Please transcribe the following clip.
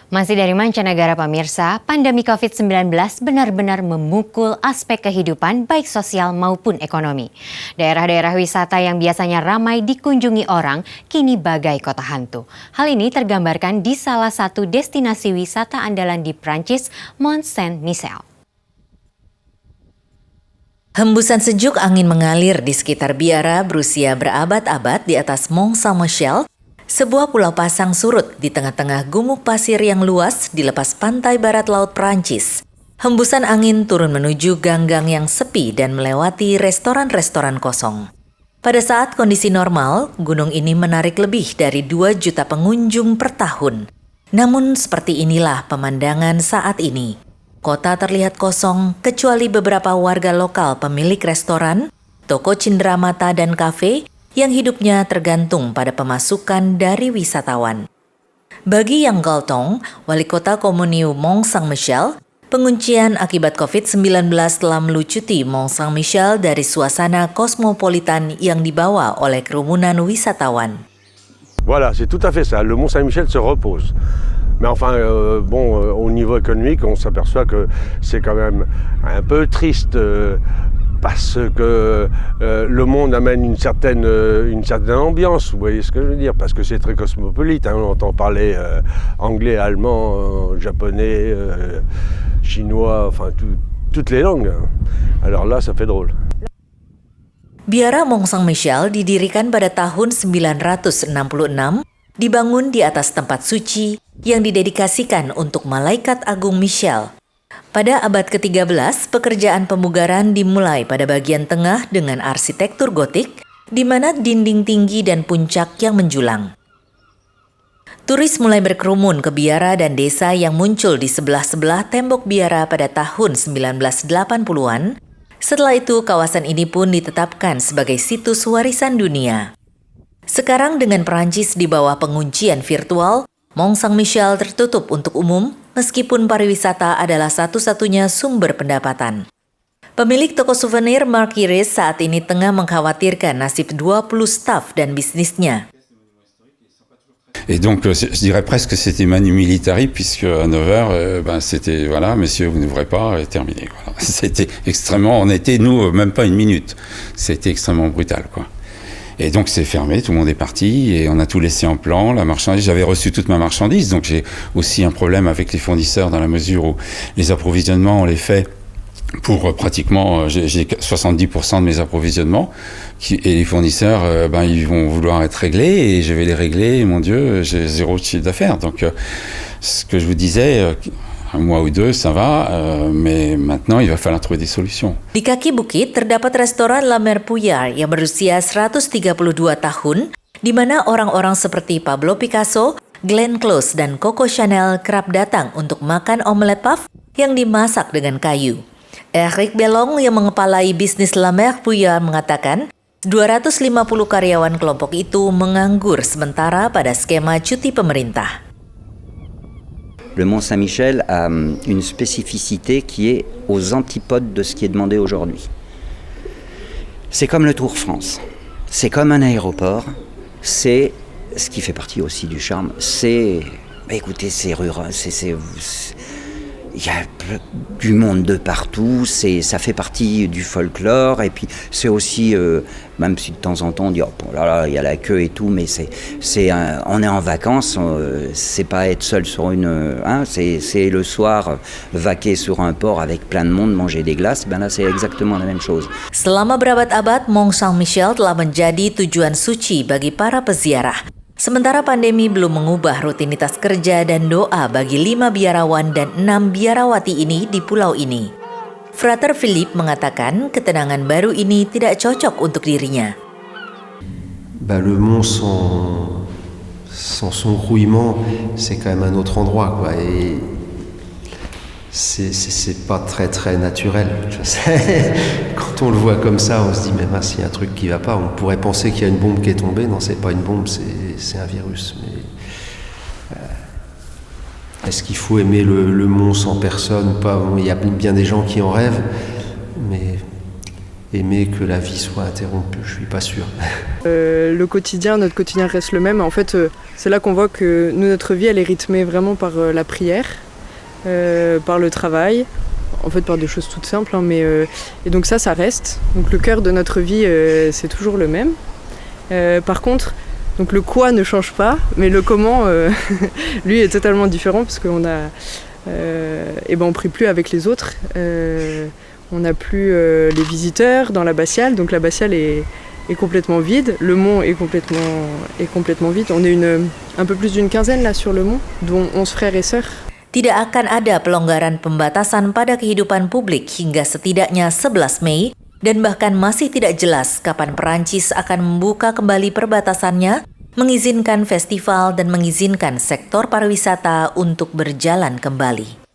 Masih dari mancanegara pemirsa, pandemi COVID-19 benar-benar memukul aspek kehidupan baik sosial maupun ekonomi. Daerah-daerah wisata yang biasanya ramai dikunjungi orang kini bagai kota hantu. Hal ini tergambarkan di salah satu destinasi wisata andalan di Prancis, Mont Saint-Michel. Hembusan sejuk angin mengalir di sekitar biara berusia berabad-abad di atas Mont Saint-Michel, sebuah pulau pasang surut di tengah-tengah gumuk pasir yang luas di lepas pantai barat laut Prancis. Hembusan angin turun menuju gang-gang yang sepi dan melewati restoran-restoran kosong. Pada saat kondisi normal, gunung ini menarik lebih dari 2 juta pengunjung per tahun. Namun seperti inilah pemandangan saat ini. Kota terlihat kosong kecuali beberapa warga lokal pemilik restoran, toko cenderamata dan kafe yang hidupnya tergantung pada pemasukan dari wisatawan. Bagi Yang Galtong, wali kota Komuniu Mont Saint-Michel, penguncian akibat COVID-19 telah melucuti Mont Saint-Michel dari suasana kosmopolitan yang dibawa oleh kerumunan wisatawan. Voilà, c'est tout à fait ça. Le Mont Saint-Michel se repose. Mais enfin, au niveau économique, on s'aperçoit que c'est quand même un peu triste parce que le monde amène une certaine ambiance, vous voyez ce que je veux dire, parce que c'est très cosmopolite, hein, on entend parler anglais, allemand, japonais, chinois, enfin toutes les langues. Hein. Alors là, ça fait drôle. Biara Mont Saint-Michel didirikan pada tahun 966, dibangun di atas tempat suci yang didedikasikan untuk Malaikat Agung Michel. Pada abad ke-13, pekerjaan pemugaran dimulai pada bagian tengah dengan arsitektur gotik, di mana dinding tinggi dan puncak yang menjulang. Turis mulai berkerumun ke biara dan desa yang muncul di sebelah-sebelah tembok biara pada tahun 1980-an. Setelah itu, kawasan ini pun ditetapkan sebagai situs warisan dunia. Sekarang dengan Perancis di bawah penguncian virtual, Mont Saint-Michel tertutup untuk umum meskipun pariwisata adalah satu-satunya sumber pendapatan. Pemilik toko souvenir Mark Iris saat ini tengah mengkhawatirkan nasib 20 staf dan bisnisnya. Et donc, je dirais presque que c'était manu militari, puisque à 9h, c'était, voilà, messieurs, vous n'ouvrez pas, et terminé. Voilà. C'était extrêmement, on était, nous, même pas une minute. C'était extrêmement brutal, quoi. Et donc c'est fermé, tout le monde est parti et on a tout laissé en plan, la marchandise, j'avais reçu toute ma marchandise, donc j'ai aussi un problème avec les fournisseurs dans la mesure où les approvisionnements on les fait pour pratiquement, j'ai 70% de mes approvisionnements et les fournisseurs, ils vont vouloir être réglés et je vais les régler et mon Dieu, j'ai 0 chiffre d'affaires. Donc ce que je vous disais, un mois ou 2, ça va, mais maintenant il va falloir trouver des solutions. Di kaki bukit terdapat restoran La Mer Pouillard yang berusia 132 tahun, di mana orang-orang seperti Pablo Picasso, Glenn Close, dan Coco Chanel kerap datang untuk makan omelet puff yang dimasak dengan kayu. Eric Bellong yang mengepalai bisnis La Mer Pouillard mengatakan, 250 karyawan kelompok itu menganggur sementara pada skema cuti pemerintah. Le Mont Saint-Michel a une spécificité qui est aux antipodes de ce qui est demandé aujourd'hui. C'est comme le Tour France, c'est comme un aéroport, c'est ce qui fait partie aussi du charme. C'est, écoutez, c'est rural, il y a du monde de partout, ça fait partie du folklore et puis c'est aussi, même si de temps en temps on dit oh là là il y a la queue et tout, mais on est en vacances, c'est pas être seul sur c'est le soir vaquer sur un port avec plein de monde, manger des glaces, là c'est exactement la même chose. Selama berabad-abad, Mont Saint-Michel telah menjadi tujuan suci bagi para peziarah. Sementara pandemi belum mengubah rutinitas kerja dan doa bagi 5 biarawan dan 6 biarawati ini di pulau ini. Frater Philippe mengatakan ketenangan baru ini tidak cocok untuk dirinya. Le mont sans son grouillement, c'est quand même un autre endroit, quoi. Et c'est pas très très naturel. Je sais. Quand on le voit comme ça, on se dit mais mince, il y a un truc qui va pas. On pourrait penser qu'il y a une bombe qui est tombée. Non, c'est pas une bombe, c'est un virus. Mais est-ce qu'il faut aimer le mont sans personne ou pas? Il y a bien des gens qui en rêvent, mais aimer que la vie soit interrompue, je suis pas sûr. Le quotidien, notre quotidien reste le même. En fait, c'est là qu'on voit que nous, notre vie, elle est rythmée vraiment par la prière, par le travail, en fait par des choses toutes simples, hein, et donc ça reste. Donc le cœur de notre vie, c'est toujours le même. Par contre, donc le quoi ne change pas, mais le comment, lui, est totalement différent parce qu'on on prie plus avec les autres. On n'a plus les visiteurs dans l'abbatiale, donc l'abbatiale est complètement vide. Le mont est complètement vide. On est un peu plus d'une quinzaine là sur le mont, dont 11 frères et sœurs. Tidak akan ada pelonggaran pembatasan pada kehidupan publik hingga setidaknya 11 Mei dan bahkan masih tidak jelas kapan Perancis akan membuka kembali perbatasannya, mengizinkan festival dan mengizinkan sektor pariwisata untuk berjalan kembali.